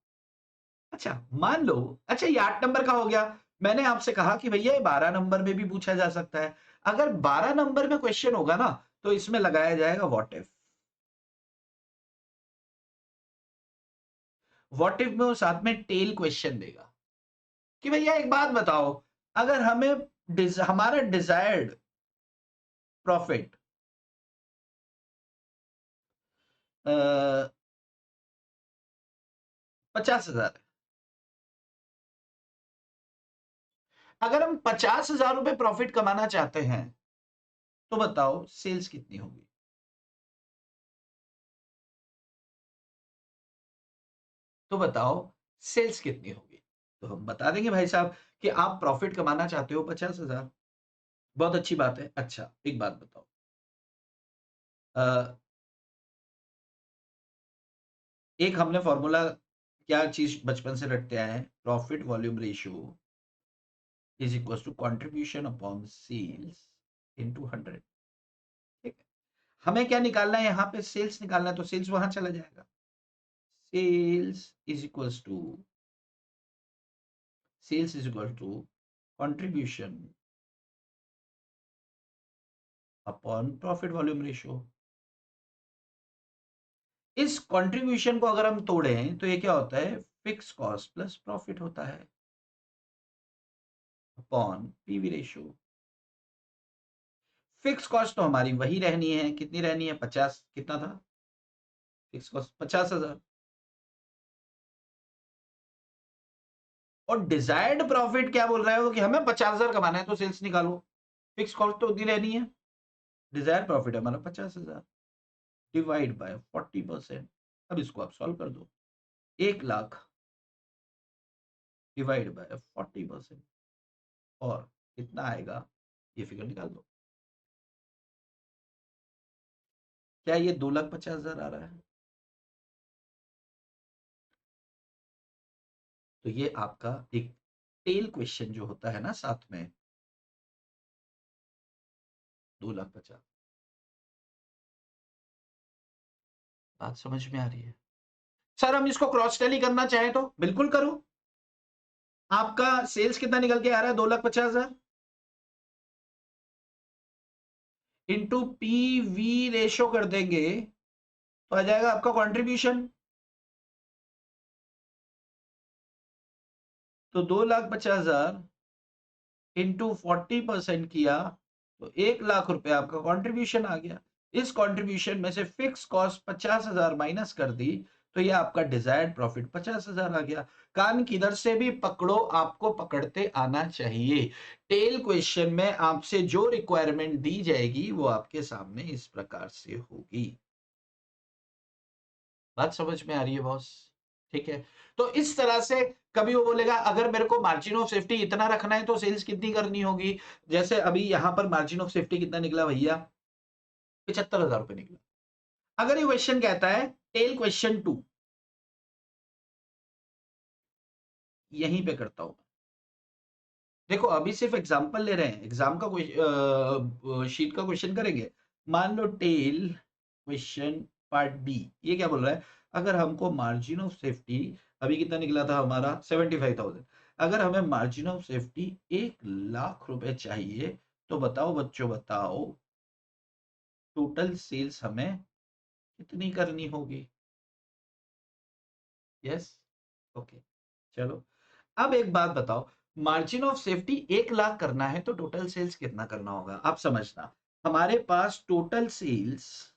अच्छा मान लो, अच्छा ये 8 नंबर का हो गया। मैंने आपसे कहा कि भैया ये 12 नंबर में भी पूछा जा सकता है। अगर 12 नंबर में क्वेश्चन होगा ना तो इसमें लगाया जाएगा व्हाट इफ। व्हाट इफ में वो साथ में टेल क्वेश्चन देगा कि भैया एक बात बताओ, अगर हमें हमारा डिजायर्ड प्रॉफिट 50,000 है, अगर हम 50,000 रुपए प्रॉफिट कमाना चाहते हैं तो बताओ सेल्स कितनी होगी? तो बताओ सेल्स कितनी होगी? तो हम बता देंगे भाई साहब कि आप प्रॉफिट कमाना चाहते हो 50,000। बहुत अच्छी बात है। अच्छा एक बात बताओ, अ, एक हमने फॉर्मूला क्या चीज बचपन से रटते आए हैं, profit volume ratio is equal to contribution upon sales into 100। ठीक है, हमें क्या निकालना है? यहाँ पे सेल्स निकालना है, तो सेल्स वहां चला जाएगा। Sales is equal to contribution upon profit volume ratio. इस कंट्रीब्यूशन को अगर हम तोड़ें तो ये क्या होता है? फिक्स कॉस्ट प्लस प्रॉफिट होता है upon PV ratio. Fix cost तो हमारी वही रहनी है, कितनी रहनी है? 50। कितना था फिक्स कॉस्ट? 50,000। और डिजायर्ड प्रॉफिट क्या बोल रहा है वो कि हमें 50,000 कमाना है, तो सेल्स निकालो। फिक्स कॉस्ट तो उतनी रहनी है, डिजायर्ड प्रॉफिट हमारा 50,000 डिवाइड बाय 40%। अब इसको आप सॉल्व कर दो, 1 लाख डिवाइड बाय 40%, और कितना आएगा ये फिगर निकाल दो। क्या ये 2,50,000 आ रहा है? तो ये आपका एक टेल क्वेश्चन जो होता है ना साथ में, 2,50,000। बात समझ में आ रही है? सर हम इसको क्रॉस टैली करना चाहें तो बिल्कुल करो। आपका सेल्स कितना निकल के आ रहा है? 2,50,000 इंटू पीवी रेशो कर देंगे तो आ जाएगा आपका कंट्रीब्यूशन। तो 2,50,000 इंटू 40% किया तो 1,00,000 रुपए आपका कंट्रीब्यूशन आ गया। इस कंट्रीब्यूशन में से फिक्स कॉस्ट 50,000 माइनस कर दी तो ये आपका डिजायर्ड प्रॉफिट 50,000 आ गया। कान किधर से भी पकड़ो, आपको पकड़ते आना चाहिए। टेल क्वेश्चन में आपसे जो रिक्वायरमेंट दी जाएगी वो आपके सामने इस प्रकार से होगी। बात समझ में आ रही है बॉस? ठीक है, तो इस तरह से कभी वो बोलेगा अगर मेरे को मार्जिन ऑफ सेफ्टी इतना रखना है तो सेल्स कितनी करनी होगी। जैसे अभी यहां पर मार्जिन ऑफ सेफ्टी कितना निकला भैया? 75,000 रुपए निकला। अगर ये क्वेश्चन कहता है टेल क्वेश्चन 2, यहीं पे करता हूं। देखो अभी सिर्फ एग्जांपल ले रहे हैं, एग्जाम का शीट का क्वेश्चन करेंगे। मान लो टेल क्वेश्चन पार्ट बी, ये क्या बोल रहा है? अगर हमको मार्जिन ऑफ सेफ्टी अभी कितना निकला था हमारा 75,000, अगर हमें मार्जिन ऑफ सेफ्टी 1,00,000 रुपए चाहिए तो बताओ बच्चों, बताओ टोटल सेल्स हमें कितनी करनी होगी? यस, ओके, चलो अब एक बात बताओ, मार्जिन ऑफ सेफ्टी 1,00,000 करना है तो टोटल सेल्स कितना करना होगा? आप समझना, हमारे पास total sales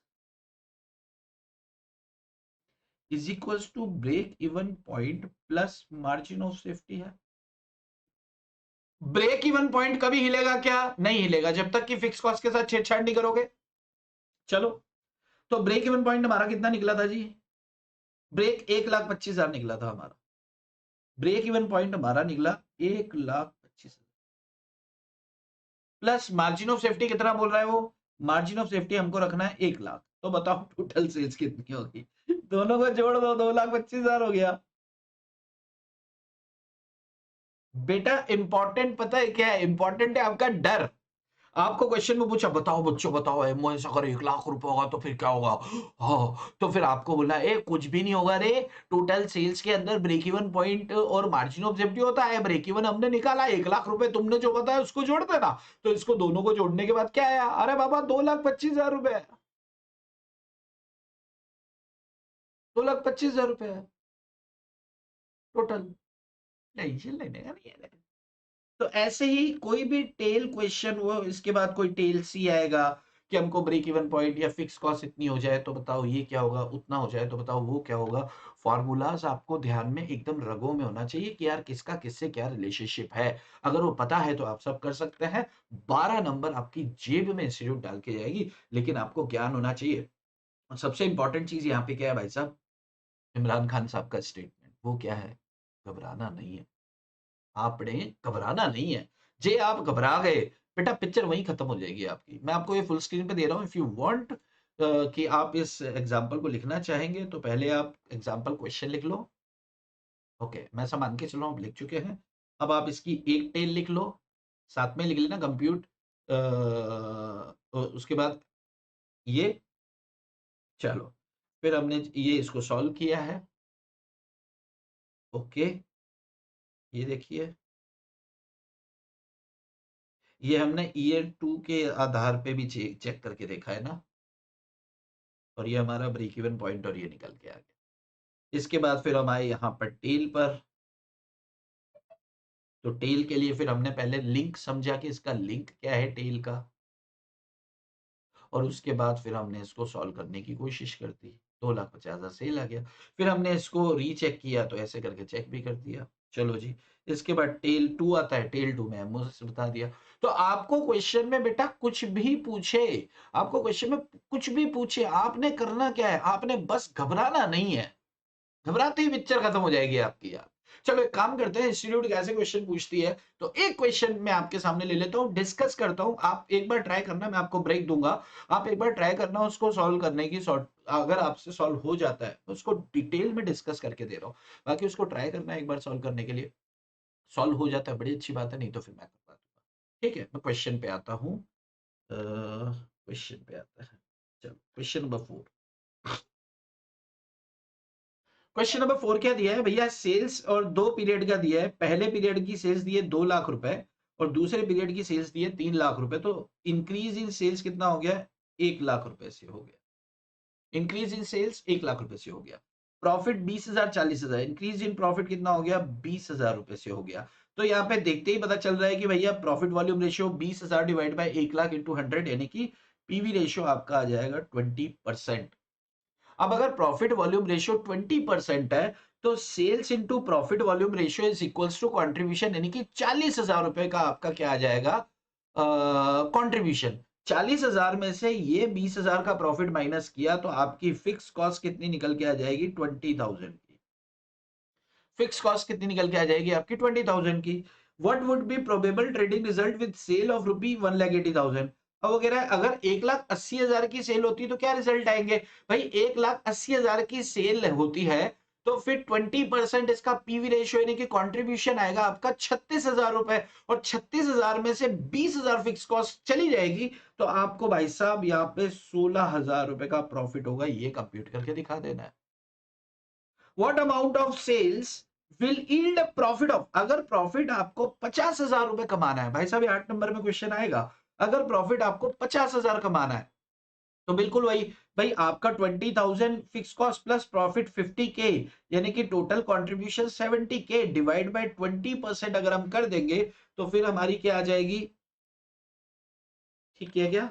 is equals to break even point plus margin of safety है। ब्रेक इवन पॉइंट कभी हिलेगा क्या? नहीं हिलेगा जब तक कि फिक्स कॉस्ट के साथ छेड़छाड़ नहीं करोगे। चलो, तो ब्रेक इवन पॉइंट हमारा कितना निकला था जी? ब्रेक 1,25,000 निकला था हमारा। ब्रेक इवन पॉइंट हमारा निकला 1,25,000 प्लस मार्जिन ऑफ सेफ्टी कितना बोल रहा है वो? मार्जिन ऑफ सेफ्टी हमको रखना है 1,00,000। तो बताओ टोटल सेल्स कितनी होगी? दोनों को जोड़ दो, 2,25,000 हो गया। बेटा इंपॉर्टेंट पता है क्या है? इंपॉर्टेंट है आपका डर। आपको क्वेश्चन में पूछा बताओ बच्चों बताओ एमओएस अगर 1,00,000 रुपए होगा तो फिर क्या होगा? हाँ, तो फिर आपको बोला ए कुछ भी नहीं होगा रे, टोटल सेल्स के अंदर ब्रेक इवन पॉइंट और मार्जिन ऑफ सेफ्टी होता है। ब्रेक इवन हमने निकाला, 1,00,000 रुपए तुमने जो बताया उसको जोड़ देना। तो इसको दोनों को जोड़ने के बाद क्या आया? अरे बाबा 2,25,000 रुपए, 2,25,000 रुपए टोटल। टेंशन लेने का नहीं है। तो ऐसे ही कोई भी टेल क्वेश्चन, वो इसके बाद कोई टेल सी आएगा कि हमको ब्रेक इवन पॉइंट या फिक्स कॉस्ट इतनी हो जाए तो बताओ ये क्या होगा, उतना हो जाए तो बताओ वो क्या होगा। फॉर्मूलाज आपको ध्यान में एकदम रगों में होना चाहिए कि यार किसका किससे क्या रिलेशनशिप है। अगर वो पता है तो आप सब कर सकते हैं। 12 नंबर आपकी जेब में इंस्टीट्यूट डाल के जाएगी, लेकिन आपको ज्ञान होना चाहिए। और सबसे इंपॉर्टेंट चीज यहाँ पे क्या है भाई साहब? इमरान खान साहब का स्टेटमेंट वो क्या है? घबराना नहीं है, आपने घबराना नहीं है। जे आप घबरा गए बेटा पिक्चर वहीं खत्म हो जाएगी आपकी। मैं आपको ये फुल स्क्रीन पे दे रहा हूँ। इफ यू वांट कि आप इस एग्जांपल को लिखना चाहेंगे तो पहले आप एग्जांपल क्वेश्चन लिख लो। ओके, मैं सब मान के चलो आप लिख चुके हैं। अब आप इसकी एक टेल लिख लो, साथ में लिख लेना कंप्यूट। उसके बाद ये, चलो फिर हमने ये इसको सॉल्व किया है। ओके, ये देखिए, ये हमने ईयर 2 के आधार पे भी चेक करके देखा है ना, और ये हमारा ब्रेक इवन पॉइंट और ये निकल के आ गया। इसके बाद फिर हम आए यहाँ पर टेल पर। तो टेल के लिए फिर हमने पहले लिंक समझा कि इसका लिंक क्या है टेल का, और उसके बाद फिर हमने इसको सॉल्व करने की कोशिश कर दी। 2,50,000 सेल आ गया। फिर हमने इसको रीचेक किया तो ऐसे करके चेक भी कर दिया। चलो जी, इसके बाद टेल 2 आता है। टेल 2 में मुझे बता दिया। तो आपको क्वेश्चन में बेटा कुछ भी पूछे, आपको क्वेश्चन में कुछ भी पूछे, आपने करना क्या है? आपने बस घबराना नहीं है। घबराते ही पिक्चर खत्म हो जाएगी आपकी यार। चलो एक काम करते हैं, इंस्टीट्यूट कैसे क्वेश्चन पूछती है, तो एक क्वेश्चन मैं आपके सामने ले लेता हूँ, डिस्कस करता हूँ, आप एक बार ट्राई करना, मैं आपको ब्रेक दूंगा, आप एक बार ट्राई करना उसको सॉल्व करने की। अगर आपसे सॉल्व हो जाता है तो उसको डिटेल में डिस्कस करके दे रहा हूँ, बाकी उसको ट्राई करना एक बार सॉल्व करने के लिए। सॉल्व हो जाता है बड़ी अच्छी बात है, नहीं तो फिर मैं करवा दूंगा। ठीक है, मैं क्वेश्चन पे आता हूँ। क्वेश्चन पे आता है, चलो क्वेश्चन नंबर 4। क्वेश्चन नंबर 4 क्या दिया है भैया, सेल्स और 2 पीरियड का दिया है। पहले पीरियड की सेल्स दी है 2 लाख रुपए और दूसरे पीरियड की सेल्स दी है 3 लाख रुपए। तो इंक्रीज इन सेल्स कितना हो गया, 1 लाख रुपए से हो गया। इंक्रीज इन सेल्स 1 लाख रुपए से हो गया। प्रॉफिट 20,000 40,000, इंक्रीज इन प्रॉफिट कितना हो गया, 20,000 रुपए से हो गया। तो यहाँ पे देखते ही पता चल रहा है कि भैया profit volume ratio 20,000 divide by 1 lakh into 100, यानी कि पीवी रेशियो आपका आ जाएगा 20%। अब अगर प्रॉफिट वॉल्यूम रेशियो 20% है तो sales into profit volume ratio is equals to contribution, यानी कि 40,000 रुपए का आपका क्या आ जाएगा, कंट्रीब्यूशन। 40,000 में से ये 20,000 का प्रॉफिट माइनस किया तो आपकी फिक्स कॉस्ट कितनी निकल के आ जाएगी, 20,000 की। फिक्स कॉस्ट कितनी निकल के आ जाएगी आपकी, 20,000 की। What would be probable trading result with sale of rupee 1,80,000। अब वो कह रहा है अगर 1,80,000 की सेल होती तो क्या रिजल्ट आएंगे। भाई 1,80,000 की सेल होती है तो फिर 20% इसका पीवी रेशियो यानी कि कंट्रीब्यूशन आएगा आपका 36,000 रुपए, और 36,000 में से 20,000 फिक्स कॉस्ट चली जाएगी तो आपको भाई साहब यहाँ पे 16,000 रुपए का प्रॉफिट होगा। ये कंप्यूट करके दिखा देना है। What amount of sales will yield a profit of, अगर प्रॉफिट आपको 50,000 रुपए कमाना है, भाई साहब 8 नंबर में क्वेश्चन आएगा, अगर प्रॉफिट आपको 50,000 कमाना है तो बिल्कुल वही भाई आपका 20,000 fix cost plus profit 50K, यानी कि total contribution 70K divide by 20% अगर हम कर देंगे तो फिर हमारी क्या आ जाएगी, ठीक है क्या,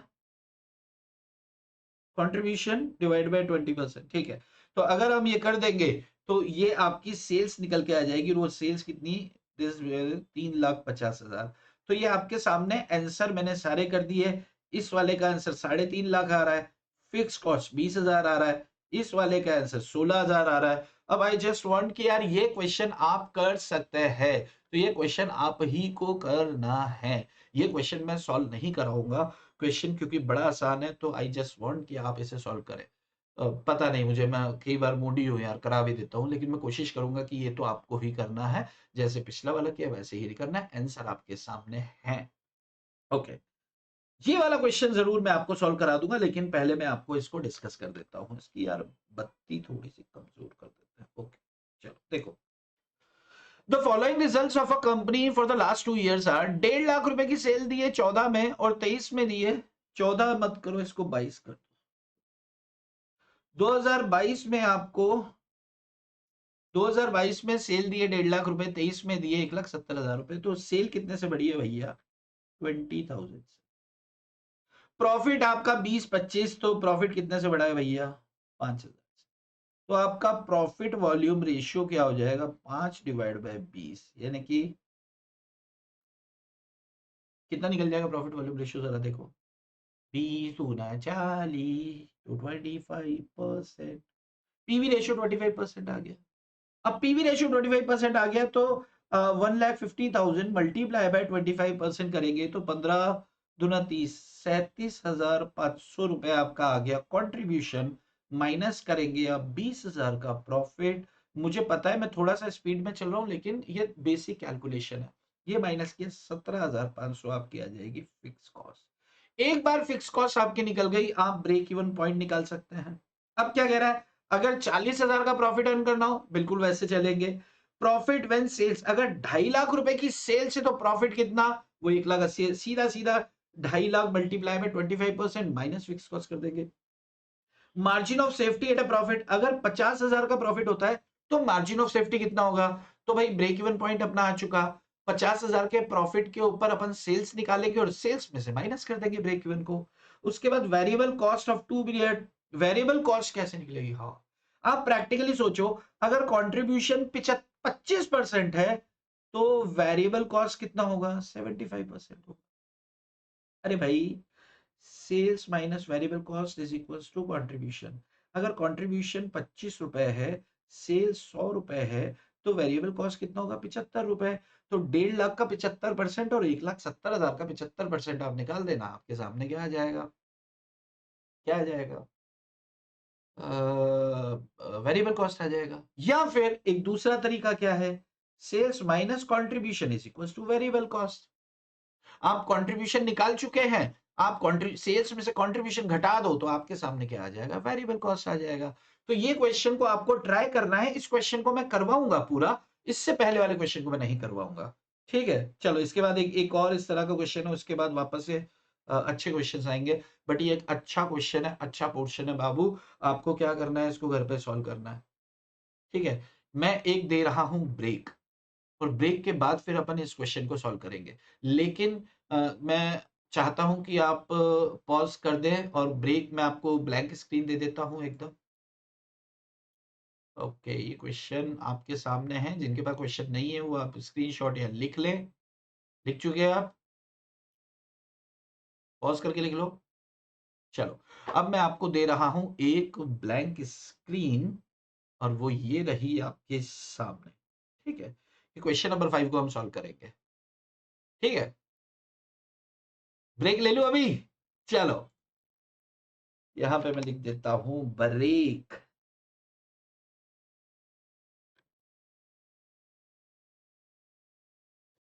कंट्रीब्यूशन डिवाइड बाय 20%। ठीक है, तो अगर हम ये कर देंगे तो ये आपकी सेल्स निकल के आ जाएगी। रोज सेल्स कितनी, 3,50,000। तो ये आपके सामने आंसर मैंने सारे कर दिए। इस वाले का आंसर 3.5 लाख आ रहा है, फिक्स कॉस्ट 20,000 आ रहा है, इस वाले का आंसर 16,000 आ रहा है। अब आई जस्ट वांट कि यार ये क्वेश्चन आप कर सकते हैं, तो ये क्वेश्चन आप ही को करना है। ये क्वेश्चन मैं सॉल्व नहीं कराऊंगा क्वेश्चन, क्योंकि बड़ा आसान है, तो आई जस्ट वांट कि आप इसे सॉल्व करें। पता नहीं मुझे, मैं कई बार मूडी हूँ यार, करा भी देता हूँ, लेकिन मैं कोशिश करूंगा कि ये तो आपको ही करना है, जैसे पिछला वाला किया वैसे ही करना है। आंसर आपके सामने है। ओके, ये वाला क्वेश्चन जरूर मैं आपको सॉल्व करा दूंगा, लेकिन पहले मैं आपको इसको डिस्कस कर देता हूँ। इसकी यार बत्ती थोड़ी सी कमजोर कर देते हैं। ओके, चलो देखो, the following results of a company for the last 2 years are, 1.5 lakh रुपए की सेल दी है 14 में और 23 में दी है, 14 मत करो इसको 22 कर दो। 2022 में आपको 2022 में सेल दिए 1.5 लाख रुपए, 23 में दिए 1,70,000 रुपए। तो सेल कितने से बढ़ी है भैया, 20,000 से। प्रॉफिट आपका 20-25, तो प्रॉफिट कितने से बढ़ा है भैया, 5,000 से। तो आपका प्रॉफिट वॉल्यूम रेशियो क्या हो जाएगा, 5 डिवाइड बाय 20, यानी कि कितना निकल जाएगा प्रॉफिट वॉल्यूम रेशियो, जरा देखो। 20 दूना 40 तो 25%, पीवी रेशियो 25% आ गया। अब पीवी रेशियो 25% आ गया तो 1,50,000 मल्टीप्लाई बाय 25% करेंगे तो 15 दूना 30, 37,500 रुपए आपका आ गया कंट्रीब्यूशन। माइनस करेंगे अब 20,000 का प्रॉफिट। मुझे पता है मैं थोड़ा सा स्पीड में चल रहा हूं, लेकिन ये बेसिक कैलकुलेशन है। ये माइनस किया 17,500 आपकी आ जाएगी फिक्स कॉस्ट। एक बार फिक्स कॉस्ट आपकी निकल गई, आप ब्रेक इवन पॉइंट निकाल सकते हैं। अब क्या कह रहा है, अगर 40,000 का प्रॉफिट अर्न करना हो बिल्कुल वैसे चलेंगे। प्रॉफिट व्हेन सेल्स, अगर 2.5 लाख रुपए की सेल्स है तो प्रॉफिट कितना, वो 1,80,000, सीधा सीधा 2.5 लाख मल्टीप्लाई में 25% माइनस फिक्स कॉस्ट कर देंगे। Margin of safety at a profit, अगर 50,000 का प्रॉफिट होता है तो मार्जिन ऑफ सेफ्टी कितना होगा, तो भाई ब्रेक इवन पॉइंट अपना आ चुका। 50,000 के प्रॉफिट के ऊपर अपन सेल्स निकालेंगे और सेल्स में से माइनस कर देंगे ब्रेक इवन को। उसके बाद variable cost of 2 period, variable cost कैसे निकलेगी, हाँ आप प्रैक्टिकली सोचो, अगर कंट्रीब्यूशन 25% है तो वेरिएबल कॉस्ट कितना होगा, 75% होगा। अरे भाई sales minus variable cost is equals to contribution. अगर कंट्रीब्यूशन 25 रुपए है, सेल्स 100 रुपए है, तो वेरिएबल कॉस्ट कितना होगा? 75 रुपए। तो 1.5 लाख का 75% और 1,70,000 का 75% आप निकाल देना, आपके सामने क्या आ जाएगा? क्या आ जाएगा? वेरिएबल कॉस्ट आ जाएगा। या फिर एक दूसरा तरीका क्या है? Sales minus contribution is equal to variable cost. आप कंट्रीब्यूशन निकाल चुके हैं, आप सेल्स में से कंट्रीब्यूशन घटा दो तो आपके सामने क्या आ जाएगा? वेरिएबल कॉस्ट आ जाएगा। तो ये क्वेश्चन को आपको ट्राई करना है। इस क्वेश्चन को मैं करवाऊंगा पूरा, इससे पहले वाले क्वेश्चन को मैं नहीं करवाऊंगा। ठीक है, चलो इसके बाद एक और इस तरह का क्वेश्चन है, उसके बाद वापस से अच्छे क्वेश्चंस आएंगे। बट ये एक अच्छा क्वेश्चन है, अच्छा पोर्शन है बाबू। आपको क्या करना है? इसको घर पे सॉल्व करना है। ठीक है, मैं एक दे रहा हूं ब्रेक, और ब्रेक के बाद फिर अपन इस क्वेश्चन को सॉल्व करेंगे। लेकिन मैं चाहता हूं कि आप पॉज कर दें, और ब्रेक में आपको ब्लैंक स्क्रीन दे देता हूं एकदम। ओके, ये क्वेश्चन आपके सामने है। जिनके पास क्वेश्चन नहीं है वो आप स्क्रीनशॉट या लिख लें। लिख चुके हैं आप? पॉज करके लिख लो। चलो, अब मैं आपको दे रहा हूं एक ब्लैंक स्क्रीन, और वो ये रही आपके सामने। ठीक है, ये क्वेश्चन नंबर 5 को हम सॉल्व करेंगे। ठीक है, ब्रेक ले लो अभी। चलो, यहां पे मैं लिख देता हूं ब्रेक।